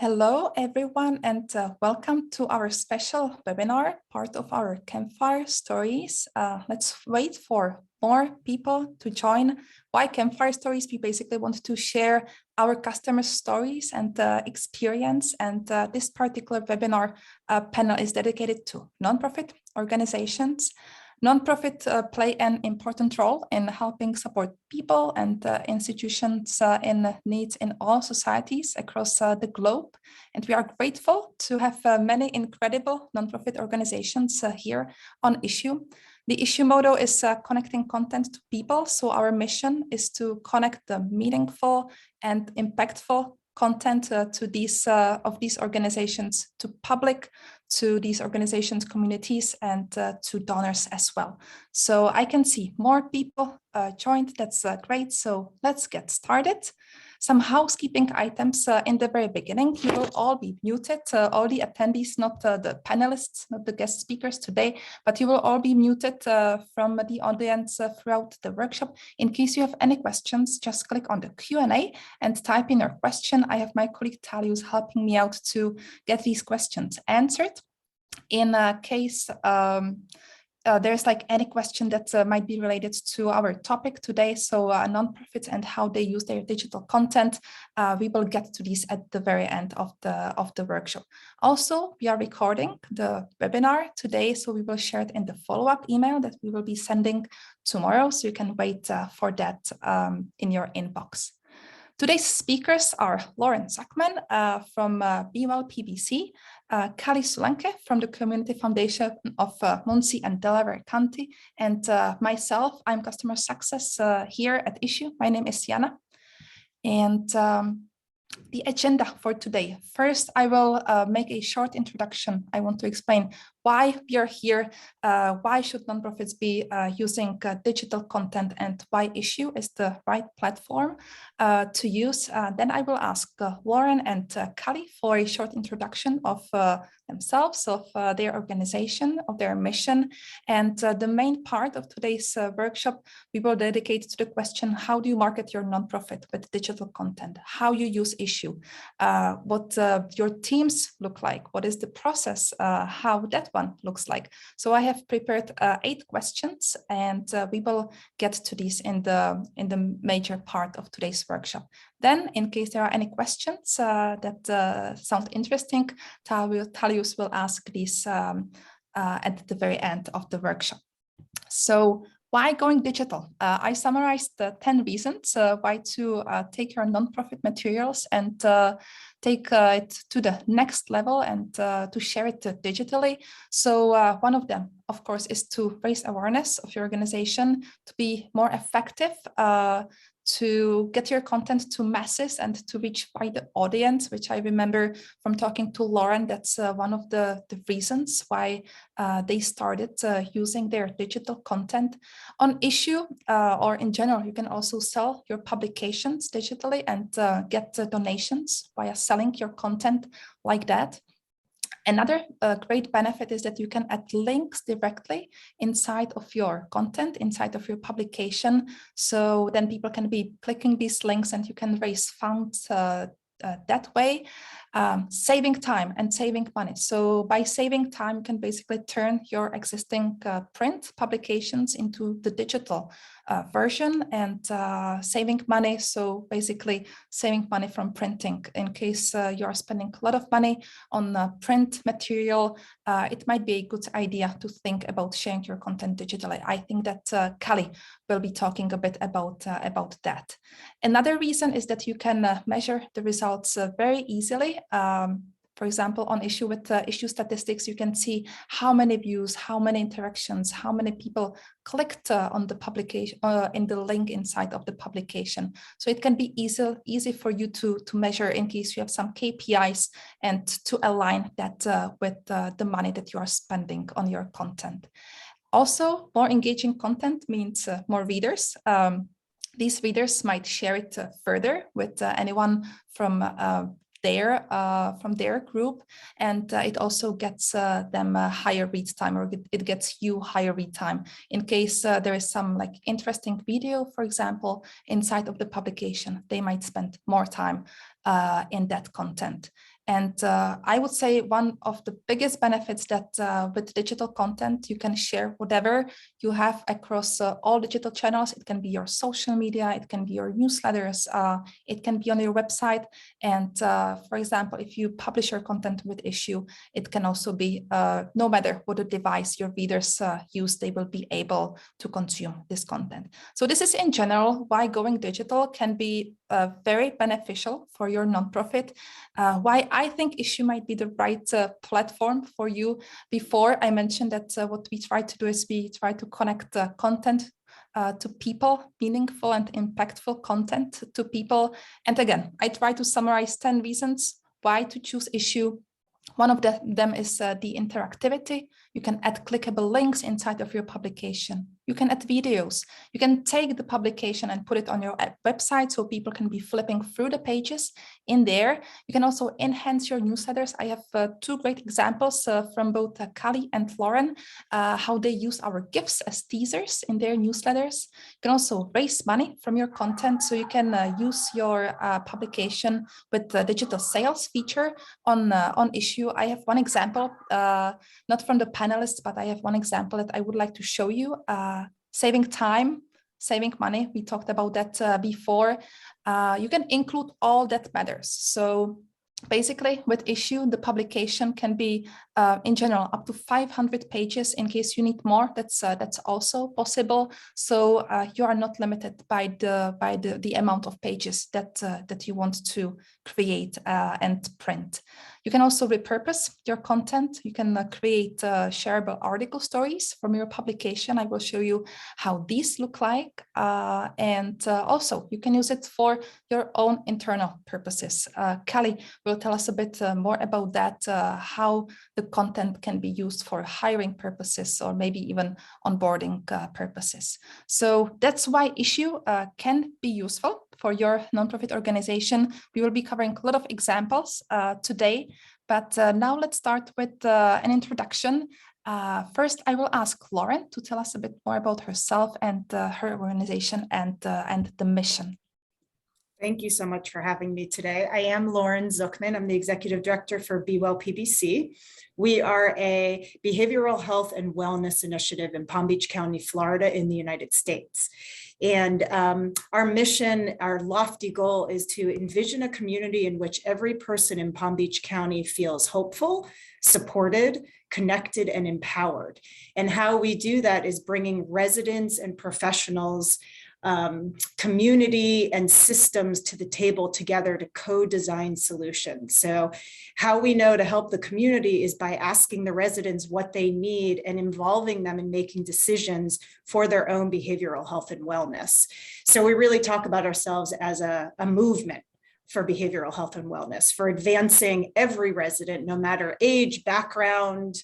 Hello, everyone, and welcome to our special webinar, part of our Campfire Stories. Let's wait for more people to join. Why Campfire Stories? We basically want to share our customer stories and experience. And this particular webinar panel is dedicated to nonprofit organizations. Nonprofit play an important role in helping support people and institutions in needs in all societies across the globe. And we are grateful to have many incredible nonprofit organizations here on Issuu. The Issuu motto is connecting content to people. So our mission is to connect the meaningful and impactful content to these organizations, to public, to these organizations, communities, and to donors as well. So I can see more people joined. That's great. So let's get started. Some housekeeping items in the very beginning. You will all be muted, all the attendees, not the panelists, not the guest speakers today, but you will all be muted from the audience throughout the workshop. In case you have any questions, just click on the Q&A and type in your question. I have my colleague Talius helping me out to get these questions answered. In case there's like any question that might be related to our topic today, so nonprofits and how they use their digital content, we will get to these at the very end of the workshop. Also, we are recording the webinar today, so we will share it in the follow-up email that we will be sending tomorrow, so you can wait for that in your inbox. Today's speakers are Lauren Zuchman from BeWell PBC, Kallie Sulanke from the Community Foundation of Muncie and Delaware County, and myself, I'm Customer Success here at Issuu. My name is Jana. And the agenda for today. First, I will make a short introduction. I want to explain why we are here, why should nonprofits be using digital content, and why Issuu is the right platform to use. Then I will ask Lauren and Kallie for a short introduction of themselves, of their organization, of their mission. And the main part of today's workshop, we will dedicate to the question, how do you market your nonprofit with digital content? How you use Issuu? What your teams look like? What is the process? How that one looks like. So I have prepared 8 questions, and we will get to these in the major part of today's workshop. Then, in case there are any questions that sound interesting, Talius will ask these at the very end of the workshop. So why going digital? I summarized the 10 reasons why to take your nonprofit materials and take it to the next level and to share it digitally. So one of them, of course, is to raise awareness of your organization, to be more effective, to get your content to masses and to reach wider audience, which I remember from talking to Lauren, that's one of the reasons why they started using their digital content. On Issuu or in general, you can also sell your publications digitally and get donations via selling your content like that. Another great benefit is that you can add links directly inside of your content, inside of your publication. So then people can be clicking these links and you can raise funds that way, saving time and saving money. So by saving time, you can basically turn your existing print publications into the digital version and saving money. So basically saving money from printing. In case you are spending a lot of money on print material, it might be a good idea to think about sharing your content digitally. I think that Kallie will be talking a bit about that. Another reason is that you can measure the results very easily. For example, on Issuu with Issuu statistics, you can see how many views, how many interactions, how many people clicked on the publication, in the link inside of the publication. So it can be easy for you to measure in case you have some KPIs and to align that with the money that you are spending on your content. Also, more engaging content means more readers. These readers might share it further with anyone from their group, and it also gets them higher read time, or it gets you higher read time in case there is some like interesting video, for example, inside of the publication. They might spend more time in that content. And I would say one of the biggest benefits that with digital content, you can share whatever you have across all digital channels. It can be your social media, it can be your newsletters, it can be on your website. And for example, if you publish your content with Issuu, it can also be no matter what device your readers use, they will be able to consume this content. So this is in general why going digital can be very beneficial for your nonprofit, why I think Issuu might be the right platform for you. Before I mentioned that what we try to do is we try to connect content to people, meaningful and impactful content to people. And again, I try to summarize 10 reasons why to choose Issuu. One of them is the interactivity. You can add clickable links inside of your publication. You can add videos. You can take the publication and put it on your website so people can be flipping through the pages in there. You can also enhance your newsletters. I have two great examples from both Kallie and Lauren, how they use our GIFs as teasers in their newsletters. You can also raise money from your content, so you can use your publication with the digital sales feature on Issuu. I have one example, not from the panelists, but I have one example that I would like to show you. Saving time, saving money. We talked about that before. You can include all that matters. So basically with Issuu, the publication can be in general up to 500 pages. In case you need more, that's also possible. So you are not limited by the amount of pages that you want to create and print. You can also repurpose your content. You can create shareable article stories from your publication. I will show you how these look like. And also you can use it for your own internal purposes. Kallie will tell us a bit more about that, how the content can be used for hiring purposes or maybe even onboarding purposes. So that's why Issuu can be useful for your nonprofit organization. We will be covering a lot of examples today, but now let's start with an introduction. First, I will ask Lauren to tell us a bit more about herself and her organization and the mission. Thank you so much for having me today. I am Lauren Zuchman. I'm the Executive Director for BeWell PBC. We are a behavioral health and wellness initiative in Palm Beach County, Florida, in the United States. And our mission, our lofty goal is to envision a community in which every person in Palm Beach County feels hopeful, supported, connected, and empowered. And how we do that is bringing residents and professionals, community and systems to the table together to co-design solutions. So how we know to help the community is by asking the residents what they need and involving them in making decisions for their own behavioral health and wellness. So we really talk about ourselves as a movement for behavioral health and wellness, for advancing every resident, no matter age, background,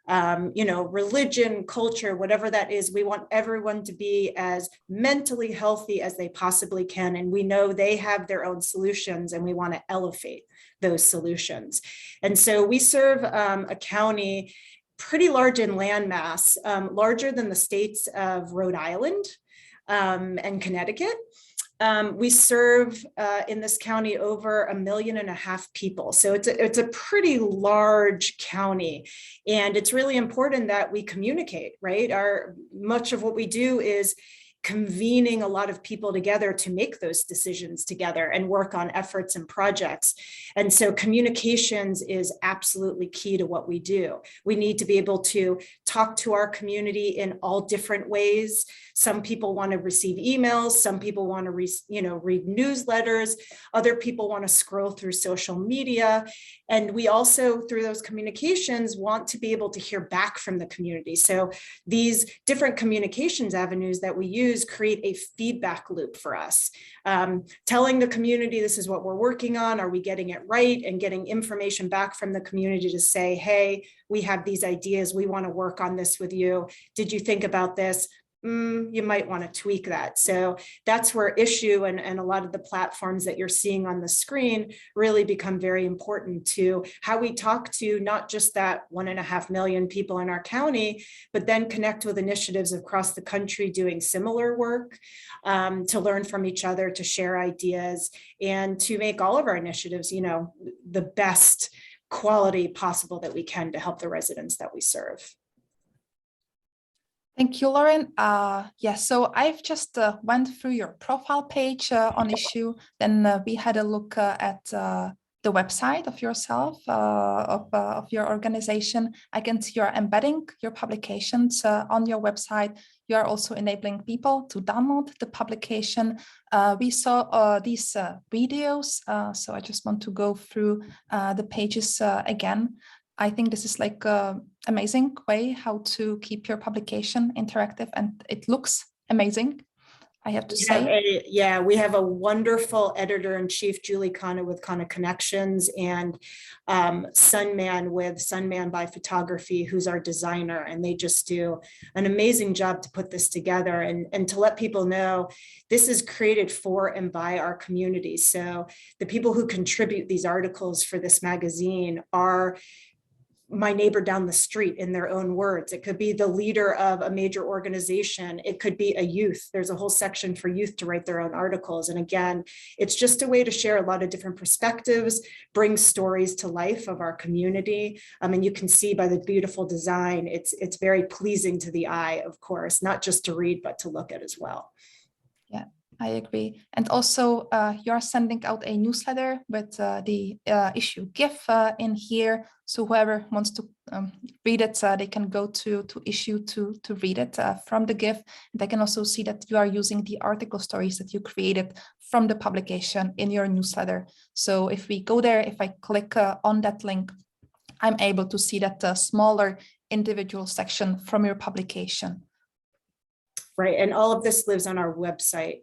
religion, culture, whatever that is. We want everyone to be as mentally healthy as they possibly can. And we know they have their own solutions and we want to elevate those solutions. And so we serve a county pretty large in landmass, larger than the states of Rhode Island and Connecticut. We serve in this county over 1.5 million people. So it's a pretty large county, and it's really important that we communicate, right? Much of what we do is convening a lot of people together to make those decisions together and work on efforts and projects. And so communications is absolutely key to what we do. We need to be able to talk to our community in all different ways. Some people want to receive emails, some people want to read newsletters, other people want to scroll through social media. And we also, through those communications, want to be able to hear back from the community. So these different communications avenues that we use create a feedback loop for us, telling the community this is what we're working on, are we getting it right, and getting information back from the community to say, hey, we have these ideas, we want to work on this with you, did you think about this? you might want to tweak that. So that's where Issuu and a lot of the platforms that you're seeing on the screen really become very important to how we talk to not just that 1.5 million people in our county, but then connect with initiatives across the country doing similar work, to learn from each other, to share ideas, and to make all of our initiatives, the best quality possible that we can to help the residents that we serve. Thank you, Lauren. So I've just went through your profile page on Issuu. Then we had a look at the website of yourself, of your organization. I can see you're embedding your publications on your website. You are also enabling people to download the publication. We saw these videos, so I just want to go through the pages again. I think this is like an amazing way how to keep your publication interactive, and it looks amazing, I have to say. We have a wonderful editor-in-chief, Julie Kana with Kana Connections, and Sunman with Sunman by Photography, who's our designer, and they just do an amazing job to put this together and to let people know this is created for and by our community. So the people who contribute these articles for this magazine are my neighbor down the street, in their own words. It could be the leader of a major organization. It could be a youth. There's a whole section for youth to write their own articles. And again, it's just a way to share a lot of different perspectives, bring stories to life of our community. And you can see by the beautiful design, it's very pleasing to the eye, of course, not just to read, but to look at as well. Yeah, I agree. And also you're sending out a newsletter with the Issuu GIF in here. So whoever wants to read it, they can go to Issuu to read it from the GIF. They can also see that you are using the article stories that you created from the publication in your newsletter. So if we go there, if I click on that link, I'm able to see that smaller individual section from your publication. Right, and all of this lives on our website,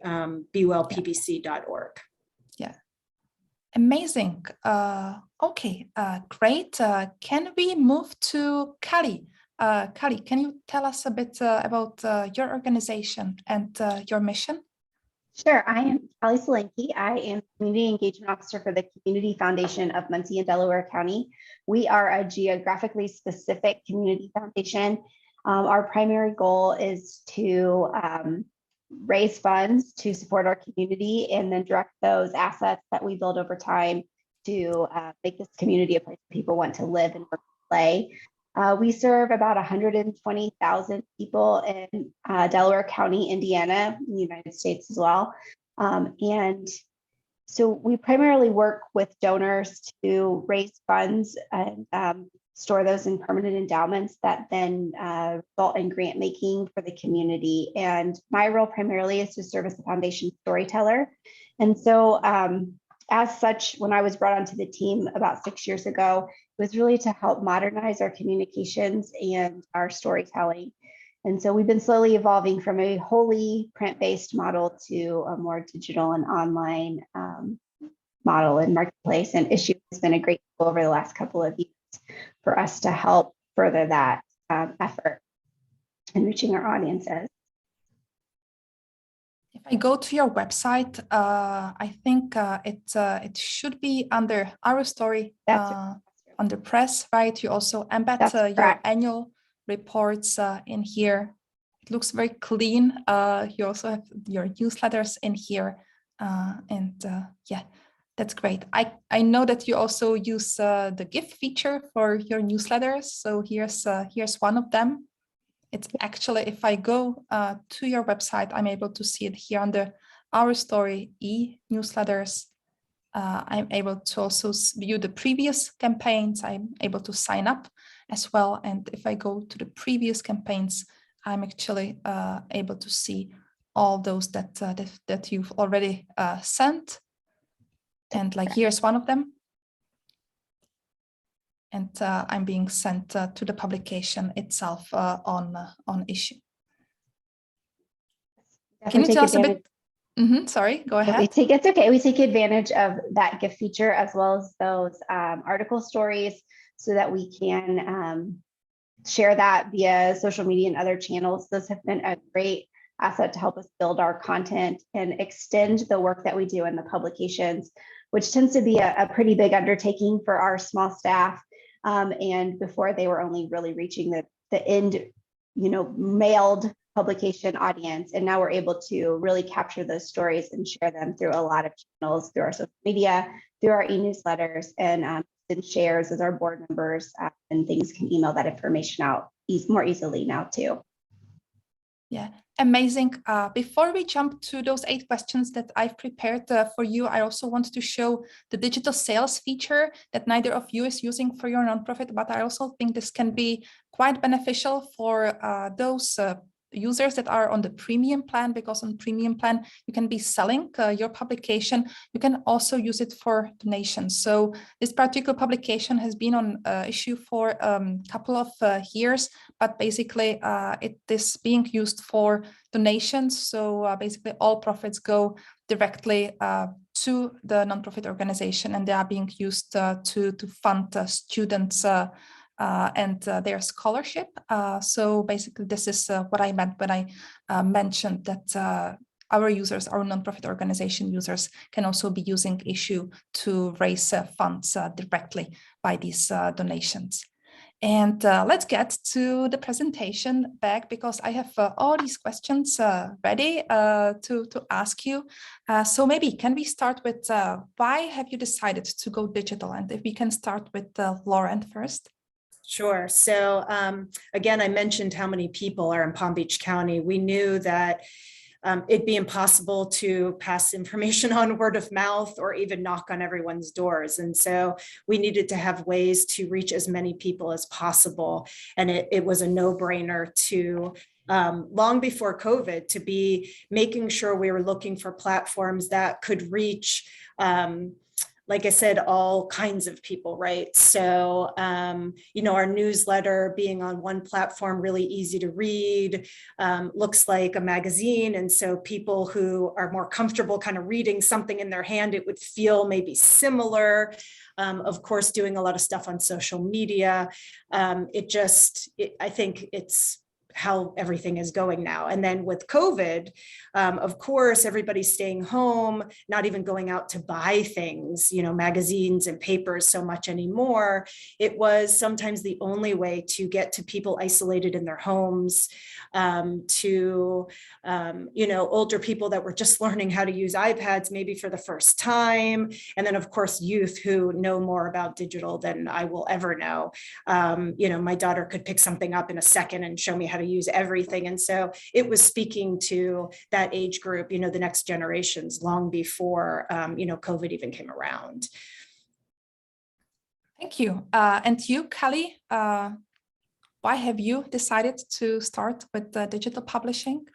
BeWellPBC.org. Yeah, amazing. Okay, great. Can we move to Kallie? Kallie, can you tell us a bit about your organization and your mission? Sure, I am Kallie Sulanke. I am Community Engagement Officer for the Community Foundation of Muncie and Delaware County. We are a geographically specific community foundation. Our primary goal is to raise funds to support our community and then direct those assets that we build over time to make this community a place people want to live and work and play. We serve about 120,000 people in Delaware County, Indiana, in the United States as well. And so we primarily work with donors to raise funds and store those in permanent endowments that then result in grant making for the community. And my role primarily is to serve as the foundation storyteller. And so as such, when I was brought onto the team about 6 years ago, it was really to help modernize our communications and our storytelling. And so we've been slowly evolving from a wholly print-based model to a more digital and online model and marketplace. And Issuu has been a great tool over the last couple of years for us to help further that effort in reaching our audiences. If I go to your website, I think it should be under our story, under press, right? You also embed your annual reports in here. It looks very clean. You also have your newsletters in here, yeah. That's great. I know that you also use the GIF feature for your newsletters. So here's one of them. It's actually, if I go to your website, I'm able to see it here under Our Story e-newsletters. I'm able to also view the previous campaigns. I'm able to sign up as well. And if I go to the previous campaigns, I'm actually able to see all those that you've already sent. And like, here's one of them. And I'm being sent to the publication itself on Issuu. Can you tell us a bit? Sorry, go ahead. It's okay. We take advantage of that GIF feature as well as those article stories so that we can share that via social media and other channels. Those have been a great asset to help us build our content and extend the work that we do in the publications, which tends to be a pretty big undertaking for our small staff. And before, they were only really reaching the end, mailed publication audience. And now we're able to really capture those stories and share them through a lot of channels, through our social media, through our e-newsletters, and shares as our board members, and things can email that information out more easily now too. Yeah, amazing. Before we jump to those 8 questions that I've prepared for you, I also want to show the digital sales feature that neither of you is using for your nonprofit, but I also think this can be quite beneficial for those users that are on the premium plan, because on premium plan, you can be selling your publication. You can also use it for donations. So this particular publication has been on Issuu for a couple of years, but basically it is being used for donations. So basically all profits go directly to the nonprofit organization, and they are being used to fund students and their scholarship. So basically, this is what I meant when I mentioned that our users, our nonprofit organization users, can also be using Issuu to raise funds directly by these donations. And let's get to the presentation back, because I have all these questions ready to ask you. So maybe can we start with why have you decided to go digital? And if we can start with Lauren first. Sure. So again, I mentioned how many people are in Palm Beach County. We knew that it'd be impossible to pass information on word of mouth or even knock on everyone's doors. And so we needed to have ways to reach as many people as possible. And it was a no-brainer to, long before COVID, to be making sure we were looking for platforms that could reach like I said, all kinds of people, right? So, our newsletter being on one platform, really easy to read, looks like a magazine. And so people who are more comfortable kind of reading something in their hand, it would feel maybe similar. Of course, doing a lot of stuff on social media. I think it's how everything is going now. And then with COVID, of course, everybody's staying home, not even going out to buy things, magazines and papers so much anymore. It was sometimes the only way to get to people isolated in their homes, to, older people that were just learning how to use iPads maybe for the first time. And then of course, youth who know more about digital than I will ever know. My daughter could pick something up in a second and show me how to use everything. And so it was speaking to that age group, the next generations, long before, COVID even came around. Thank you. And you, Kallie, why have you decided to start with digital publishing?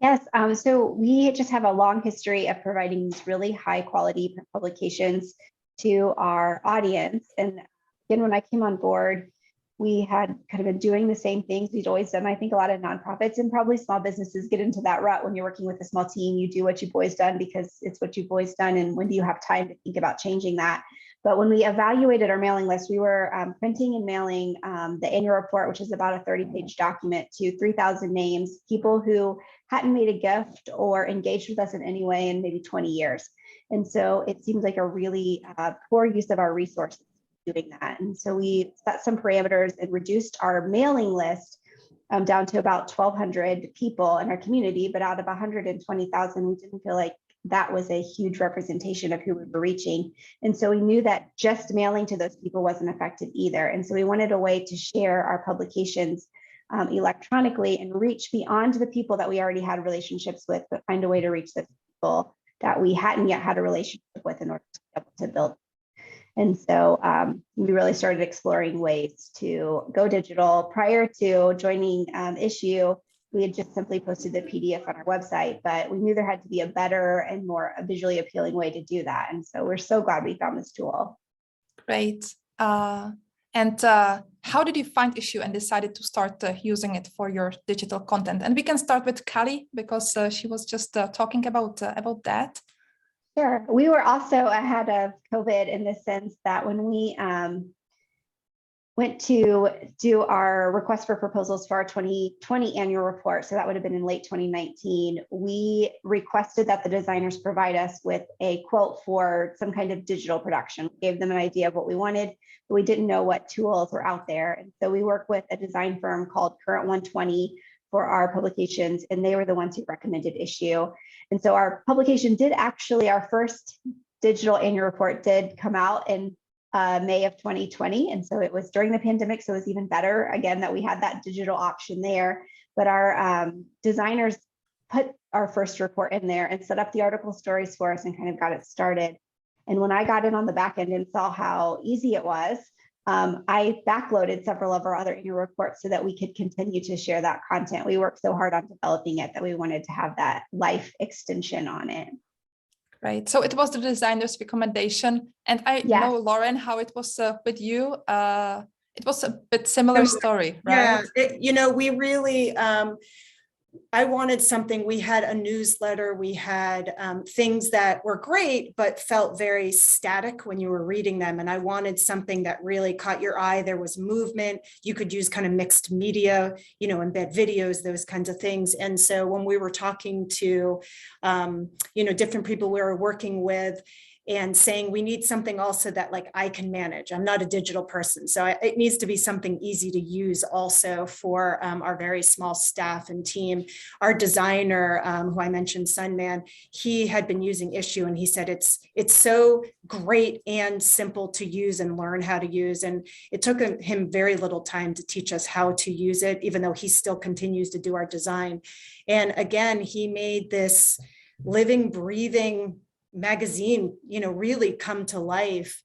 Yes, so we just have a long history of providing these really high quality publications to our audience. And again, when I came on board, we had kind of been doing the same things we'd always done. I think a lot of nonprofits and probably small businesses get into that rut when you're working with a small team. You do what you've always done because it's what you've always done. And when do you have time to think about changing that? But when we evaluated our mailing list, we were printing and mailing the annual report, which is about a 30-page document, to 3,000 names, people who hadn't made a gift or engaged with us in any way in maybe 20 years. And so it seems like a really poor use of our resources doing that. And so we set some parameters and reduced our mailing list down to about 1,200 people in our community, but out of 120,000, we didn't feel like that was a huge representation of who we were reaching. And so we knew that just mailing to those people wasn't effective either. And so we wanted a way to share our publications electronically and reach beyond the people that we already had relationships with, but find a way to reach the people that we hadn't yet had a relationship with in order to be able to build. And so we really started exploring ways to go digital. Prior to joining Issuu, we had just simply posted the PDF on our website, but we knew there had to be a better and more visually appealing way to do that. And so we're so glad we found this tool. Great. And how did you find Issuu and decided to start using it for your digital content? And we can start with Kallie, because she was just talking about that. Sure. We were also ahead of COVID in the sense that when went to do our request for proposals for our 2020 annual report, so that would have been in late 2019, we requested that the designers provide us with a quote for some kind of digital production. We gave them an idea of what we wanted, but we didn't know what tools were out there. And so we worked with a design firm called Current 120 for our publications, and they were the ones who recommended Issuu. And so our publication did actually, our first digital annual report did come out in May of 2020. And so it was during the pandemic. So it was even better, again, that we had that digital option there. But our designers put our first report in there and set up the article stories for us and kind of got it started. And when I got in on the back end and saw how easy it was, I backloaded several of our other annual reports so that we could continue to share that content. We worked so hard on developing it that we wanted to have that life extension on it. Right. So it was the designer's recommendation. And I know, Lauren, how it was with you. It was a bit similar story, right? Yeah, we really, I wanted something, we had a newsletter, we had things that were great, but felt very static when you were reading them. And I wanted something that really caught your eye. There was movement. You could use kind of mixed media, embed videos, those kinds of things. And so when we were talking to, different people we were working with, and saying we need something also that like I can manage. I'm not a digital person, so it needs to be something easy to use also for our very small staff and team. Our designer, who I mentioned, Sunman, he had been using Issuu, and he said it's so great and simple to use and learn how to use. And it took him very little time to teach us how to use it, even though he still continues to do our design. And again, he made this living, breathing magazine, really come to life,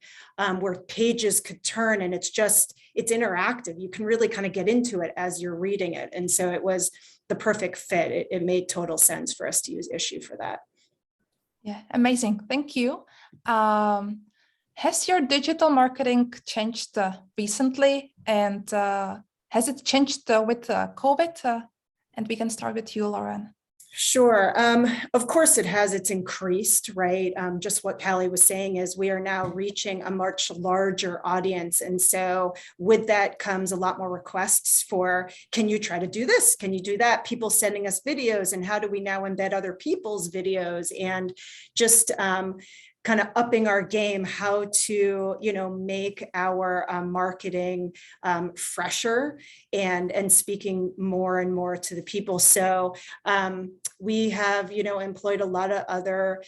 where pages could turn, and it's interactive. You can really kind of get into it as you're reading it. And so it was the perfect fit. It made total sense for us to use Issuu for that. Yeah, amazing. Thank you. Has your digital marketing changed recently? And has it changed with COVID? And we can start with you, Lauren. Sure. Of course it has. It's increased, right? Just what Kallie was saying is we are now reaching a much larger audience. And so with that comes a lot more requests for, can you try to do this? Can you do that? People sending us videos, and how do we now embed other people's videos? And just kind of upping our game, how to, make our marketing fresher and speaking more and more to the people. So we have, employed a lot of other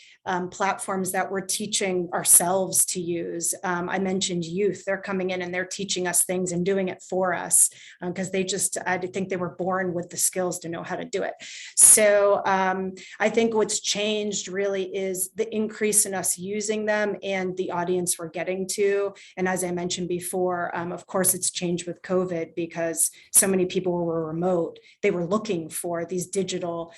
platforms that we're teaching ourselves to use. I mentioned youth. They're coming in and they're teaching us things and doing it for us because I think they were born with the skills to know how to do it. So I think what's changed really is the increase in us using them and the audience we're getting to. And as I mentioned before, of course, it's changed with COVID because so many people were remote. They were looking for these digital,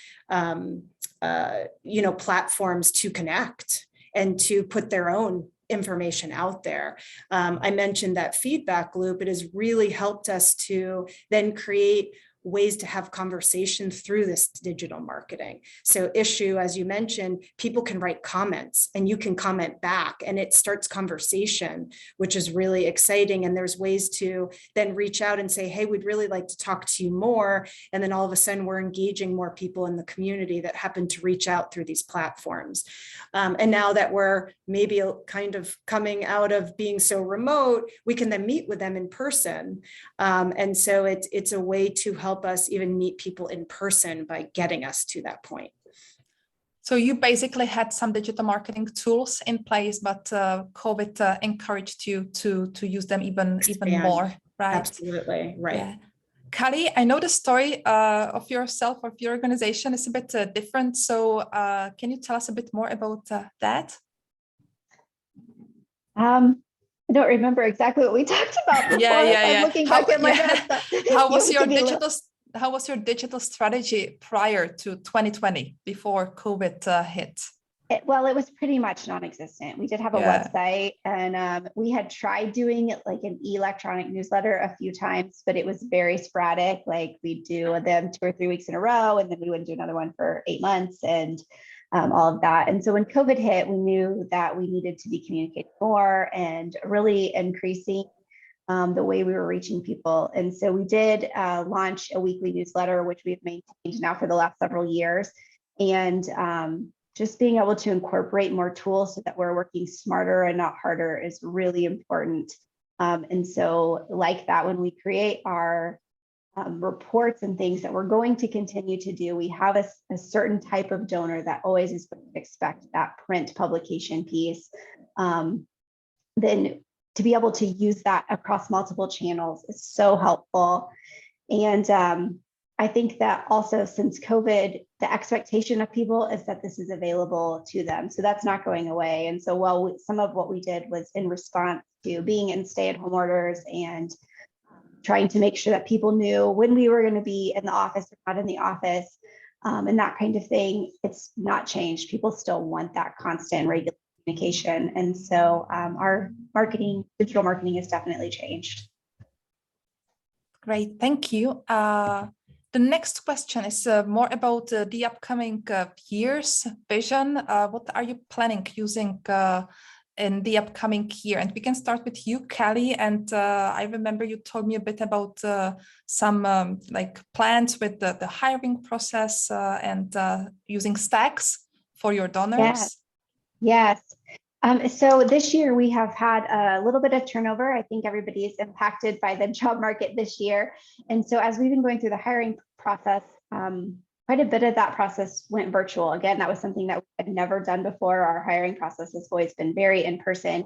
platforms to connect and to put their own information out there. I mentioned that feedback loop. It has really helped us to then create ways to have conversation through this digital marketing. So Issuu, as you mentioned, people can write comments and you can comment back and it starts conversation, which is really exciting. And there's ways to then reach out and say, hey, we'd really like to talk to you more. And then all of a sudden we're engaging more people in the community that happen to reach out through these platforms. And now that we're maybe kind of coming out of being so remote, we can then meet with them in person. And so it's a way to help us even meet people in person by getting us to that point. So you basically had some digital marketing tools in place, but COVID encouraged you to use them even more, right? Absolutely, right. Yeah. Kallie, I know the story of yourself, of your organization is a bit different. So can you tell us a bit more about that? I don't remember exactly what we talked about before. I'm looking back at my notes. How was your digital strategy prior to 2020 before COVID hit? It was pretty much non-existent. We did have a website, and we had tried doing it like an electronic newsletter a few times, but it was very sporadic. Like we'd do them 2 or 3 weeks in a row, and then we wouldn't do another one for 8 months, and all of that. And so when COVID hit, we knew that we needed to be communicating more and really increasing the way we were reaching people. And so we did launch a weekly newsletter, which we've maintained now for the last several years. And just being able to incorporate more tools so that we're working smarter and not harder is really important. And so like that, when we create our reports and things that we're going to continue to do, we have a certain type of donor that always is going to expect that print publication piece. Then to be able to use that across multiple channels is so helpful. And I think that also since COVID, the expectation of people is that this is available to them. So that's not going away. And so while some of what we did was in response to being in stay-at-home orders and trying to make sure that people knew when we were going to be in the office or not in the office, and that kind of thing, it's not changed. People still want that constant regular communication. And so our digital marketing has definitely changed. Great, thank you. The next question is more about the upcoming year's vision. What are you planning using in the upcoming year? And we can start with you, Kallie. And I remember you told me a bit about some like plans with the hiring process and using stacks for your donors. Yes. So this year we have had a little bit of turnover. I think everybody is impacted by the job market this year. And so as we've been going through the hiring process, quite a bit of that process went virtual. Again, that was something that we had never done before. Our hiring process has always been very in person.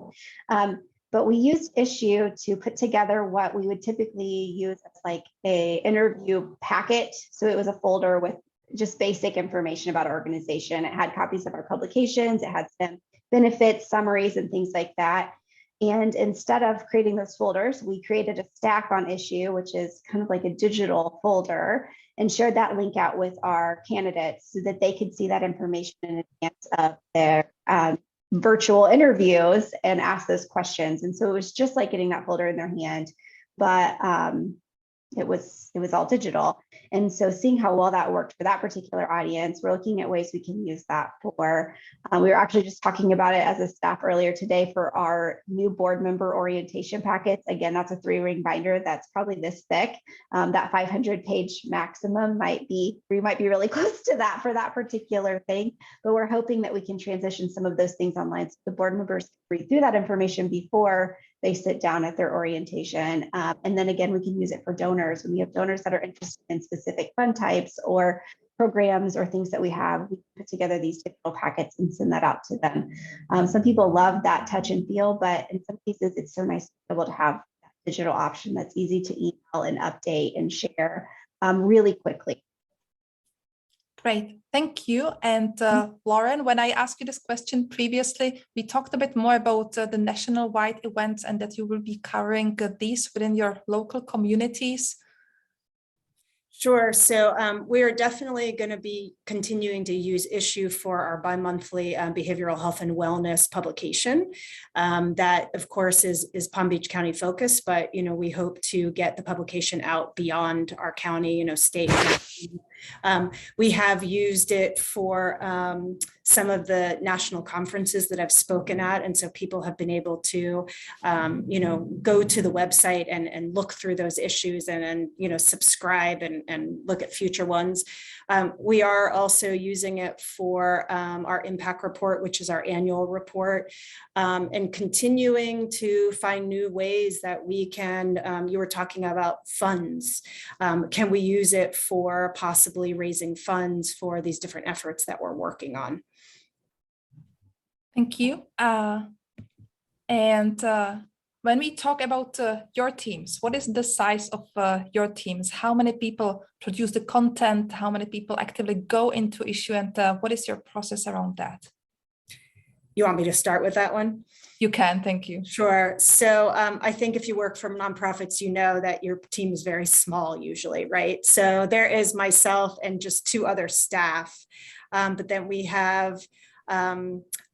But we used Issuu to put together what we would typically use as like a interview packet. So it was a folder with just basic information about our organization. It had copies of our publications. It had some benefits, summaries, and things like that. And instead of creating those folders, we created a stack on Issuu, which is kind of like a digital folder, and shared that link out with our candidates so that they could see that information in advance of their virtual interviews and ask those questions. And so it was just like getting that folder in their hand, but it was all digital. And so seeing how well that worked for that particular audience, we're looking at ways we can use that for, we were actually just talking about it as a staff earlier today for our new board member orientation packets. Again, that's a 3-ring binder that's probably this thick. That 500-page maximum we might be really close to that for that particular thing, but we're hoping that we can transition some of those things online so the board members can read through that information before they sit down at their orientation. And then again, we can use it for donors. When we have donors that are interested in specific fund types or programs or things that we have, we put together these digital packets and send that out to them. Some people love that touch and feel, but in some cases, it's so nice to be able to have that digital option that's easy to email and update and share really quickly. Great, thank you. And Lauren, when I asked you this question previously, we talked a bit more about the national-wide events and that you will be covering these within your local communities. Sure. So we are definitely going to be continuing to use Issuu for our bi-monthly behavioral health and wellness publication. That, of course, is Palm Beach County focused, but we hope to get the publication out beyond our county, state. We have used it for some of the national conferences that I've spoken at, and so people have been able to, go to the website and look through those issues and subscribe and look at future ones. We are also using it for our impact report, which is our annual report, and continuing to find new ways that we can, you were talking about funds. Can we use it for possibly raising funds for these different efforts that we're working on? Thank you. When we talk about your teams, what is the size of your teams? How many people produce the content? How many people actively go into Issuu? And what is your process around that? You want me to start with that one? You can, thank you. Sure. So I think if you work for nonprofits, you know that your team is very small usually, right? So there is myself and just 2 other staff, but then we have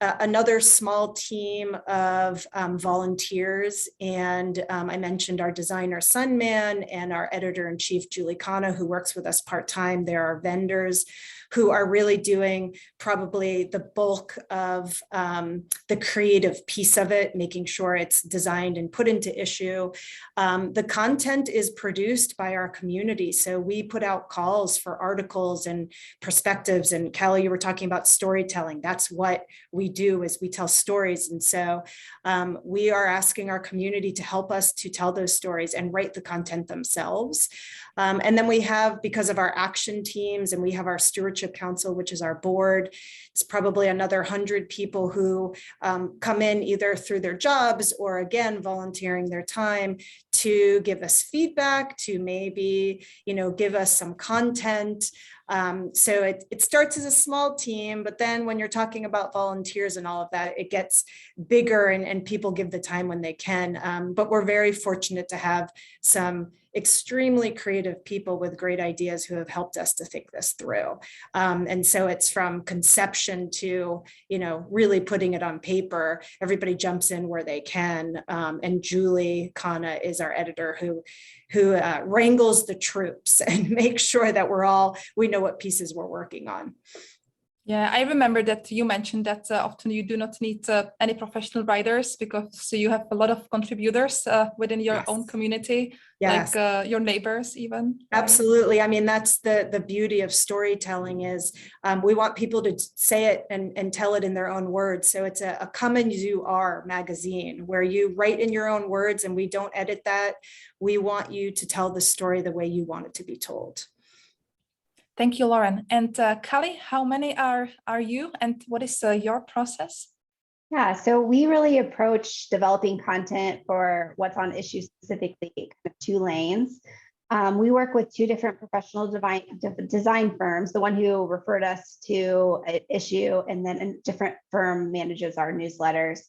another small team of volunteers. And I mentioned our designer Sunman and our editor-in-chief Julie Kana, who works with us part-time. There are vendors who are really doing probably the bulk of the creative piece of it, making sure it's designed and put into issue. The content is produced by our community. So we put out calls for articles and perspectives. And Kallie, you were talking about storytelling. That's what we do, is we tell stories. And so we are asking our community to help us to tell those stories and write the content themselves. And then we have, because of our action teams, and we have our stewardship council, which is our board, it's probably another 100 people who come in either through their jobs or, again, volunteering their time to give us feedback, to maybe, give us some content. So it starts as a small team, but then when you're talking about volunteers and all of that, it gets bigger, and people give the time when they can. But we're very fortunate to have some extremely creative people with great ideas who have helped us to think this through. And so it's from conception to, really putting it on paper. Everybody jumps in where they can. And Julie Kana is our editor who wrangles the troops and makes sure that we know what pieces we're working on. Yeah, I remember that you mentioned that often you do not need any professional writers, because you have a lot of contributors within your own community, Yes. like your neighbors even. Right? Absolutely. I mean, that's the beauty of storytelling, is we want people to say it and tell it in their own words. So it's a come as you are magazine, where you write in your own words and we don't edit that. We want you to tell the story the way you want it to be told. Thank you, Lauren. And Kallie, how many are you, and what is your process? Yeah, so we really approach developing content for what's on Issuu specifically, kind of two lanes. We work with two different professional design firms, the one who referred us to Issuu, and then a different firm manages our newsletters.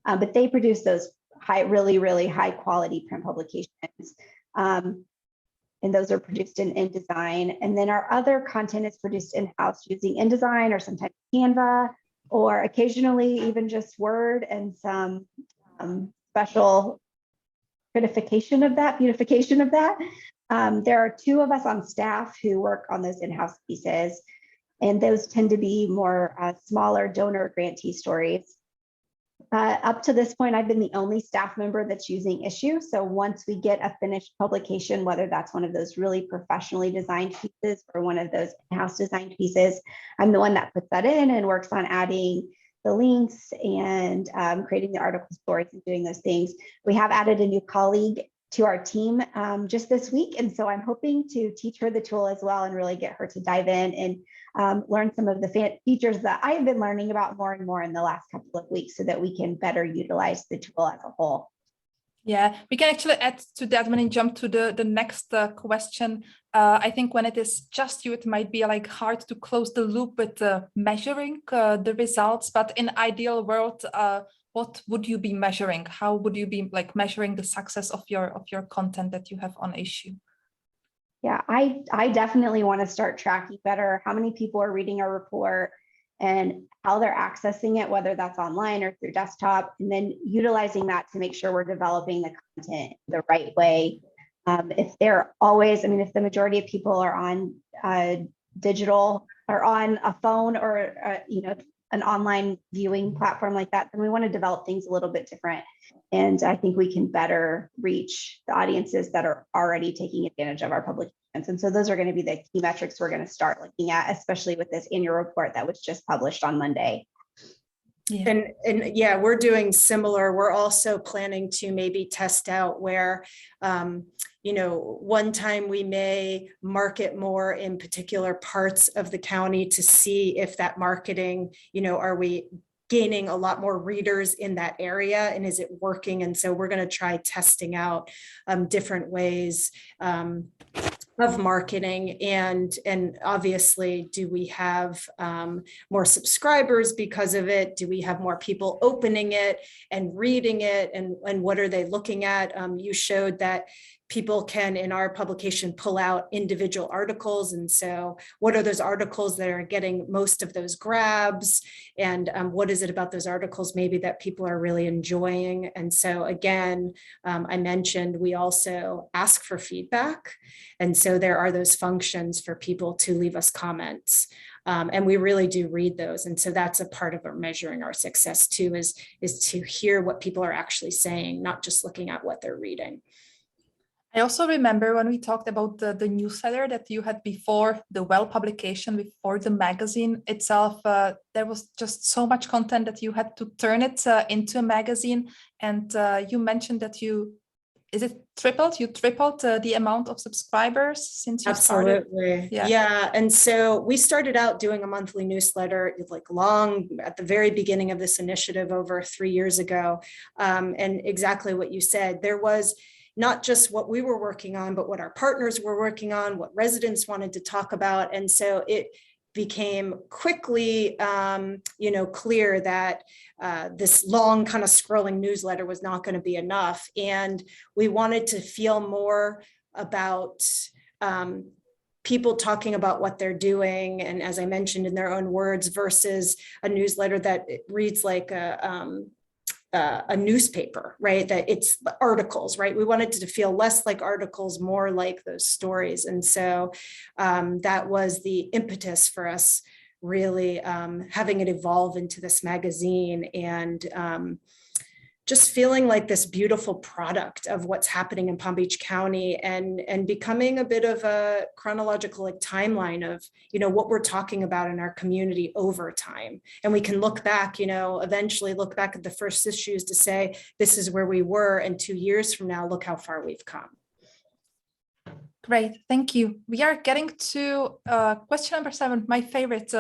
But they produce those really high quality print publications. And those are produced in InDesign. And then our other content is produced in-house using InDesign or sometimes Canva, or occasionally even just Word and some special beautification of that. There are two of us on staff who work on those in-house pieces, and those tend to be more smaller donor grantee stories. Up to this point, I've been the only staff member that's using Issuu. So once we get a finished publication, whether that's one of those really professionally designed pieces or one of those in-house designed pieces, I'm the one that puts that in and works on adding the links and creating the article stories and doing those things. We have added a new colleague to our team just this week. And so I'm hoping to teach her the tool as well and really get her to dive in and learn some of the features that I have been learning about more and more in the last couple of weeks, so that we can better utilize the tool as a whole. Yeah, we can actually add to that when we jump to the next question. I think when it is just you, it might be like hard to close the loop with measuring the results, but in ideal world, what would you be measuring? How would you be measuring the success of your content that you have on Issuu? Yeah, I definitely want to start tracking better how many people are reading our report and how they're accessing it, whether that's online or through desktop, and then utilizing that to make sure we're developing the content the right way. If the majority of people are on digital or on a phone or an online viewing platform like that, then we want to develop things a little bit different. And I think we can better reach the audiences that are already taking advantage of our publications. And so those are going to be the key metrics we're going to start looking at, especially with this annual report that was just published on Monday. Yeah. And yeah, we're doing similar. We're also planning to maybe test out where, one time we may market more in particular parts of the county to see if that marketing, are we gaining a lot more readers in that area, and is it working? And so we're going to try testing out different ways of marketing, and obviously, do we have more subscribers because of it? Do we have more people opening it and reading it, and what are they looking at? You showed that people can, in our publication, pull out individual articles. And so what are those articles that are getting most of those grabs? And what is it about those articles maybe that people are really enjoying? And so again, I mentioned we also ask for feedback. And so there are those functions for people to leave us comments. And we really do read those. And so that's a part of our measuring our success too, is to hear what people are actually saying, not just looking at what they're reading. I also remember when we talked about the newsletter that you had before the BeWell publication, before the magazine itself, there was just so much content that you had to turn it into a magazine. And you mentioned that you tripled the amount of subscribers since you started? Absolutely. Yeah. And so we started out doing a monthly newsletter like long at the very beginning of this initiative over 3 years ago. And exactly what you said, there was not just what we were working on, but what our partners were working on, what residents wanted to talk about. And so it became quickly, clear that this long kind of scrolling newsletter was not going to be enough. And we wanted to feel more about people talking about what they're doing. And as I mentioned, in their own words, versus a newsletter that reads like a newspaper, right? That it's articles, right? We wanted to feel less like articles, more like those stories. And so that was the impetus for us really having it evolve into this magazine and just feeling like this beautiful product of what's happening in Palm Beach County and becoming a bit of a chronological timeline of, what we're talking about in our community over time. And we can look back, eventually look back at the first issues to say, this is where we were. And 2 years from now, look how far we've come. Great, thank you. We are getting to question number 7, my favorite.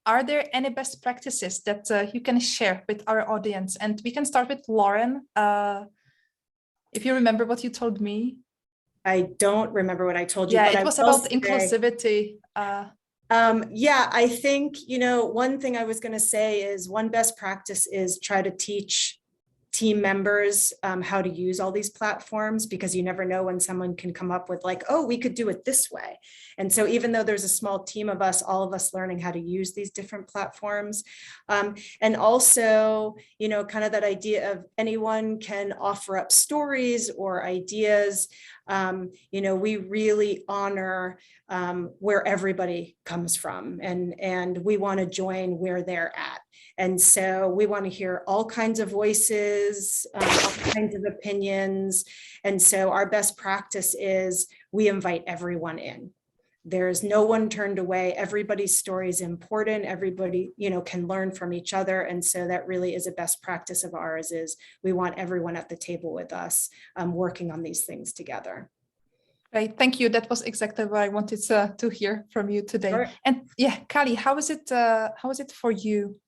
Are there any best practices that you can share with our audience? And we can start with Lauren. If you remember what you told me. I don't remember what I told you. Yeah, but it was about inclusivity. I think, one thing I was going to say is one best practice is try to teach team members how to use all these platforms, because you never know when someone can come up with like, oh, we could do it this way. And so even though there's a small team of us, all of us learning how to use these different platforms. And also, kind of that idea of anyone can offer up stories or ideas. We really honor where everybody comes from, and we want to join where they're at. And so we want to hear all kinds of voices, all kinds of opinions. And so our best practice is we invite everyone in. There's no one turned away. Everybody's story is important. Everybody, can learn from each other. And so that really is a best practice of ours, is we want everyone at the table with us, working on these things together. Great, thank you. That was exactly what I wanted to hear from you today. Sure. And yeah, Kallie, how is it for you?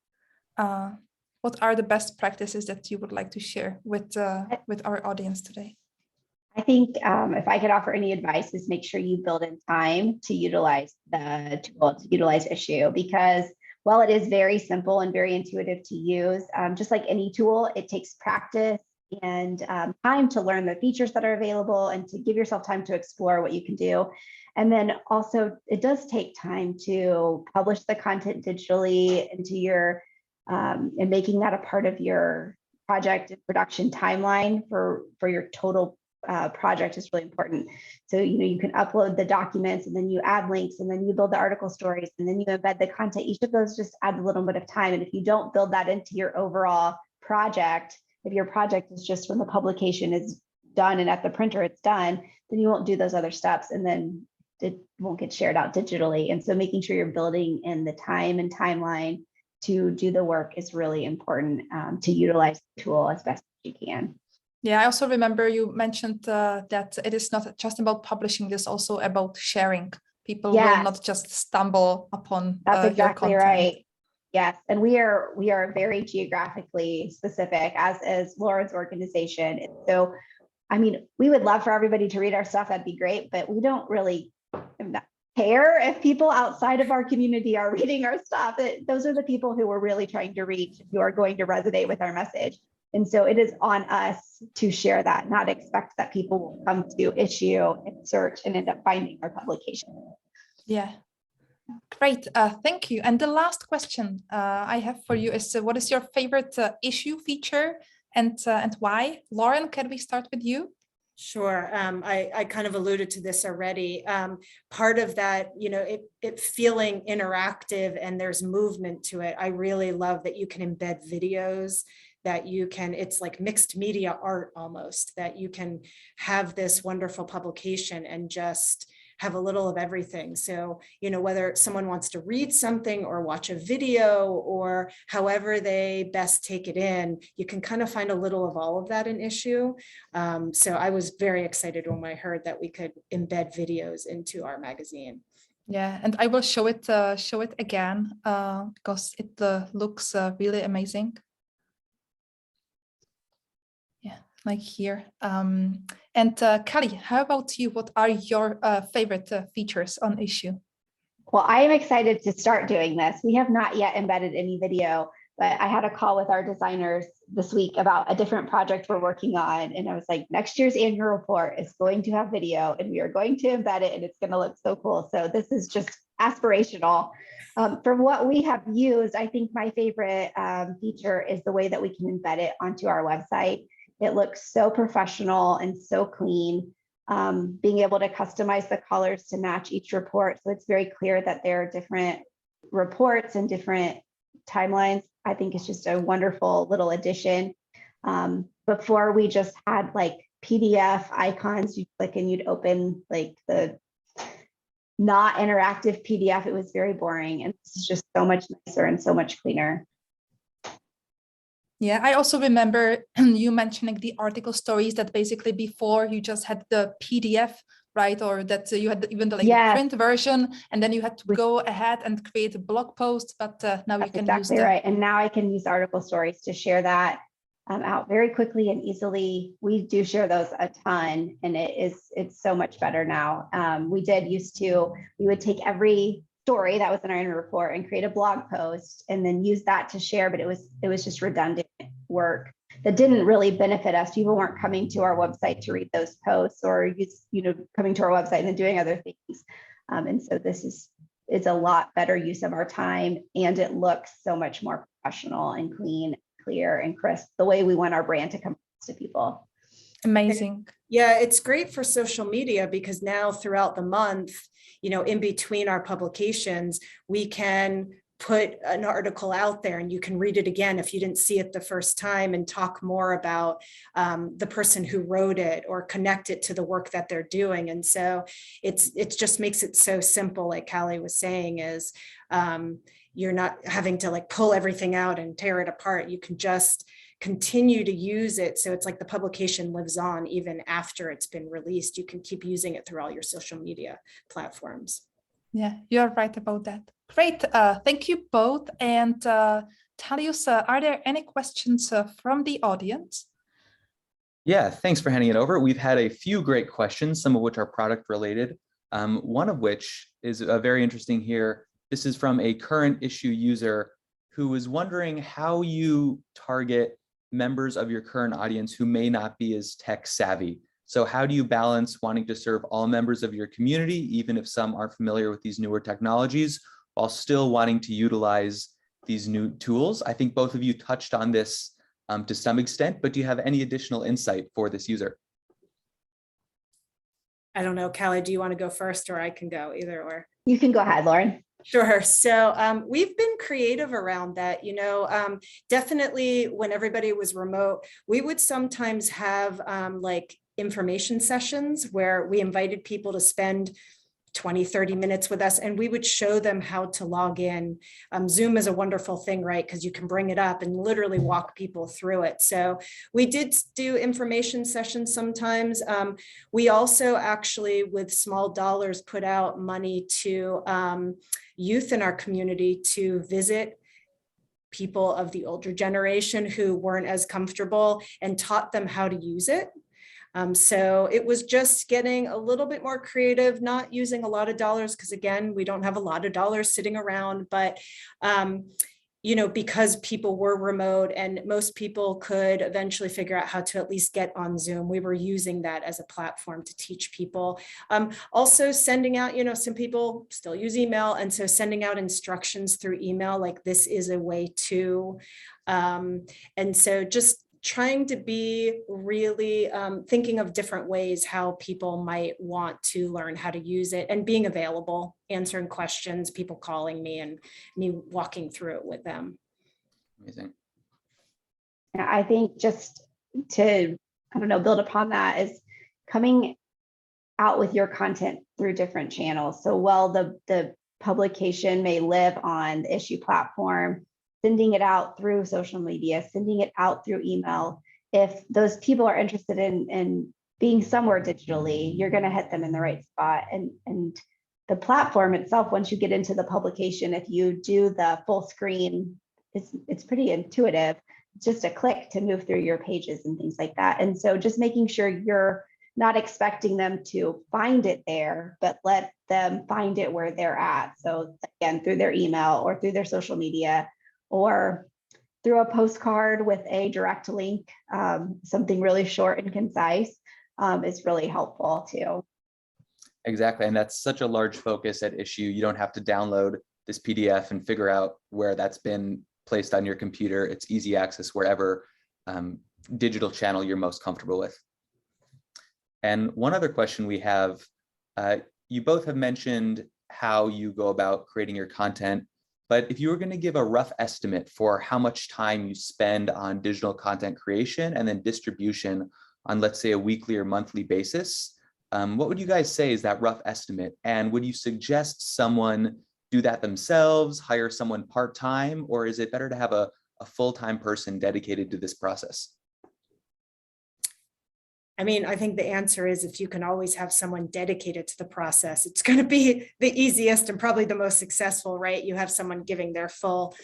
What are the best practices that you would like to share with our audience today? I think if I could offer any advice, is make sure you build in time to utilize the tool, to utilize Issuu, because while it is very simple and very intuitive to use, just like any tool, it takes practice and time to learn the features that are available and to give yourself time to explore what you can do. And then also it does take time to publish the content digitally into your and making that a part of your project and production timeline for your total project is really important. So, you can upload the documents and then you add links and then you build the article stories and then you embed the content. Each of those just adds a little bit of time. And if you don't build that into your overall project, if your project is just when the publication is done and at the printer it's done, then you won't do those other steps and then it won't get shared out digitally. And so making sure you're building in the time and timeline to do the work is really important, to utilize the tool as best as you can. Yeah, I also remember you mentioned that it is not just about publishing, this also about sharing. People will not just stumble upon That's exactly your content. right. Yes, and we are very geographically specific, as is Lauren's organization. And so, we would love for everybody to read our stuff. That'd be great, but we don't really care if people outside of our community are reading our stuff. Those are the people who we're really trying to reach, who are going to resonate with our message. And so it is on us to share that, not expect that people will come to Issuu and search and end up finding our publication. Yeah. Great, thank you. And the last question I have for you is, what is your favorite issue feature and why? Lauren, can we start with you? Sure. I kind of alluded to this already. Part of that, it feeling interactive and there's movement to it. I really love that you can embed videos, that you can, it's like mixed media art almost, that you can have this wonderful publication and just have a little of everything. So, whether someone wants to read something or watch a video or however they best take it in, you can kind of find a little of all of that in Issuu. So I was very excited when I heard that we could embed videos into our magazine. Yeah, and I will show it again because it looks really amazing. Yeah, like here. And Kallie, how about you? What are your favorite features on Issuu? Well, I am excited to start doing this. We have not yet embedded any video, but I had a call with our designers this week about a different project we're working on. And I was like, next year's annual report is going to have video and we are going to embed it and it's going to look so cool. So this is just aspirational. From what we have used, I think my favorite feature is the way that we can embed it onto our website. It looks so professional and so clean. Being able to customize the colors to match each report. So it's very clear that there are different reports and different timelines. I think it's just a wonderful little addition. Before we just had like PDF icons, you click and you'd open like the not interactive PDF. It was very boring. And this is just so much nicer and so much cleaner. Yeah, I also remember you mentioning the article stories that basically before you just had the PDF, right? Or that you had even the print version, and then you had to go ahead and create a blog post. But now you can exactly use right. And now I can use article stories to share that out very quickly and easily. We do share those a ton, and it's so much better now. We would take every story that was in our annual report and create a blog post and then use that to share, but it was just redundant work that didn't really benefit us. People weren't coming to our website to read those posts or coming to our website and then doing other things. And so this is a lot better use of our time, and it looks so much more professional and clean, clear and crisp, the way we want our brand to come to people. Amazing. Yeah, it's great for social media because now throughout the month, in between our publications, we can put an article out there and you can read it again if you didn't see it the first time and talk more about the person who wrote it or connect it to the work that they're doing. And so it just makes it so simple, like Kallie was saying, is you're not having to like pull everything out and tear it apart. You can just continue to use it. So it's like the publication lives on even after it's been released. You can keep using it through all your social media platforms. Yeah, you're right about that. Great. Thank you both. And Talius, are there any questions from the audience? Yeah, thanks for handing it over. We've had a few great questions, some of which are product related. One of which is very interesting here. This is from a current Issuu user who was wondering how you target members of your current audience who may not be as tech savvy. So how do you balance wanting to serve all members of your community, even if some aren't familiar with these newer technologies, while still wanting to utilize these new tools? I think both of you touched on this to some extent, but do you have any additional insight for this user? I don't know, Kallie, do you want to go first or I can go, either or? You can go ahead, Lauren. Sure. So we've been creative around that, definitely when everybody was remote, we would sometimes have like information sessions where we invited people to spend 20-30 minutes with us and we would show them how to log in. Zoom is a wonderful thing, right? Because you can bring it up and literally walk people through it. So we did do information sessions sometimes. We also actually, with small dollars, put out money to youth in our community to visit people of the older generation who weren't as comfortable and taught them how to use it. So it was just getting a little bit more creative, not using a lot of dollars, because again, we don't have a lot of dollars sitting around, but because people were remote and most people could eventually figure out how to at least get on Zoom, we were using that as a platform to teach people. Also sending out, some people still use email. And so sending out instructions through email, like this is a way to, and so just trying to be really thinking of different ways how people might want to learn how to use it, and being available, answering questions, people calling me and me walking through it with them. Amazing. I think just to, build upon that is coming out with your content through different channels. So while the publication may live on the Issuu platform, sending it out through social media, sending it out through email. If those people are interested in being somewhere digitally, you're going to hit them in the right spot. And the platform itself, once you get into the publication, if you do the full screen, it's pretty intuitive. It's just a click to move through your pages and things like that. And so just making sure you're not expecting them to find it there, but let them find it where they're at. So again, through their email or through their social media, or through a postcard with a direct link, something really short and concise is really helpful too. Exactly, and that's such a large focus at Issuu. You don't have to download this PDF and figure out where that's been placed on your computer. It's easy access wherever digital channel you're most comfortable with. And one other question we have, you both have mentioned how you go about creating your content. But if you were going to give a rough estimate for how much time you spend on digital content creation and then distribution on, let's say, a weekly or monthly basis, what would you guys say is that rough estimate? And would you suggest someone do that themselves, hire someone part-time, or is it better to have a full-time person dedicated to this process? I mean, I think the answer is if you can always have someone dedicated to the process, it's going to be the easiest and probably the most successful, right? You have someone giving their full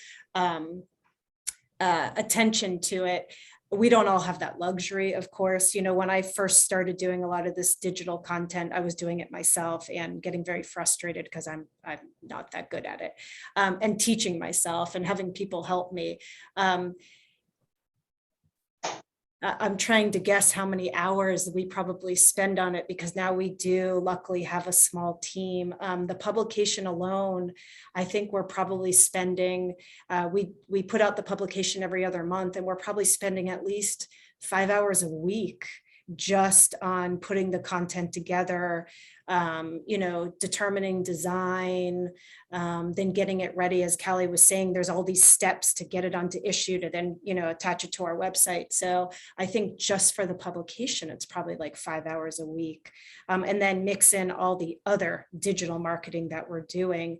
attention to it. We don't all have that luxury, of course. When I first started doing a lot of this digital content, I was doing it myself and getting very frustrated because I'm not that good at it, and teaching myself and having people help me. I'm trying to guess how many hours we probably spend on it, because now we do luckily have a small team. The publication alone, I think we're probably spending, we put out the publication every other month, and we're probably spending at least 5 hours a week just on putting the content together, determining design, then getting it ready. As Kallie was saying, there's all these steps to get it onto Issuu to then, attach it to our website. So I think just for the publication, it's probably like 5 hours a week. And then mix in all the other digital marketing that we're doing.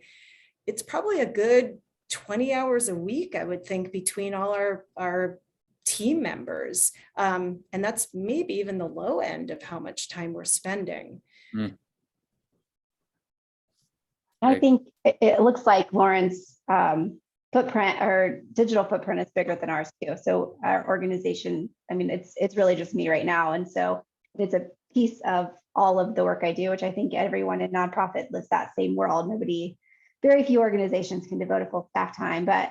It's probably a good 20 hours a week, I would think, between all our team members. And that's maybe even the low end of how much time we're spending. Mm. I think it looks like Lauren's footprint or digital footprint is bigger than ours too. So our organization, I mean, it's really just me right now. And so it's a piece of all of the work I do, which I think everyone in nonprofit lives that same world. Very few organizations can devote a full staff time, but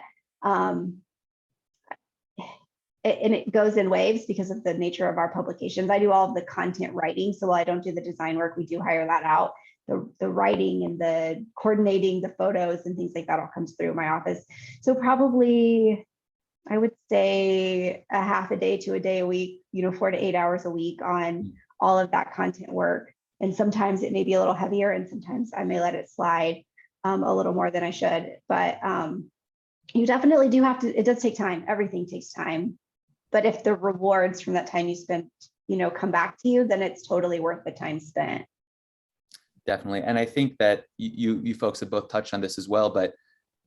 it goes in waves because of the nature of our publications. I do all of the content writing. So while I don't do the design work, we do hire that out. The writing and the coordinating the photos and things like that all comes through my office. So probably I would say a half a day to a day a week, 4 to 8 hours a week on all of that content work. And sometimes it may be a little heavier, and sometimes I may let it slide a little more than I should. But you definitely do have to, it does take time. Everything takes time. But if the rewards from that time you spent, come back to you, then it's totally worth the time spent. Definitely. And I think that you folks have both touched on this as well, but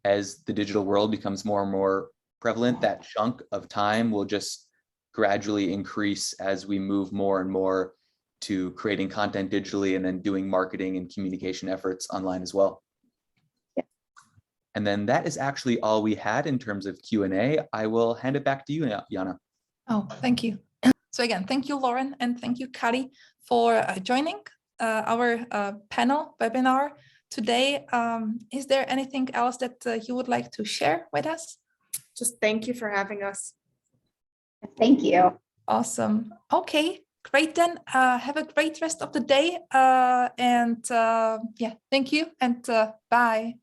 as the digital world becomes more and more prevalent, that chunk of time will just gradually increase as we move more and more to creating content digitally and then doing marketing and communication efforts online as well. Yeah. And then that is actually all we had in terms of Q&A. I will hand it back to you, Jana. Oh, thank you. So again, thank you, Lauren, and thank you, Kallie, for joining our panel webinar today. Is there anything else that you would like to share with us? Just thank you for having us. Thank you. Awesome. Okay, great then. Have a great rest of the day. Yeah, thank you and bye.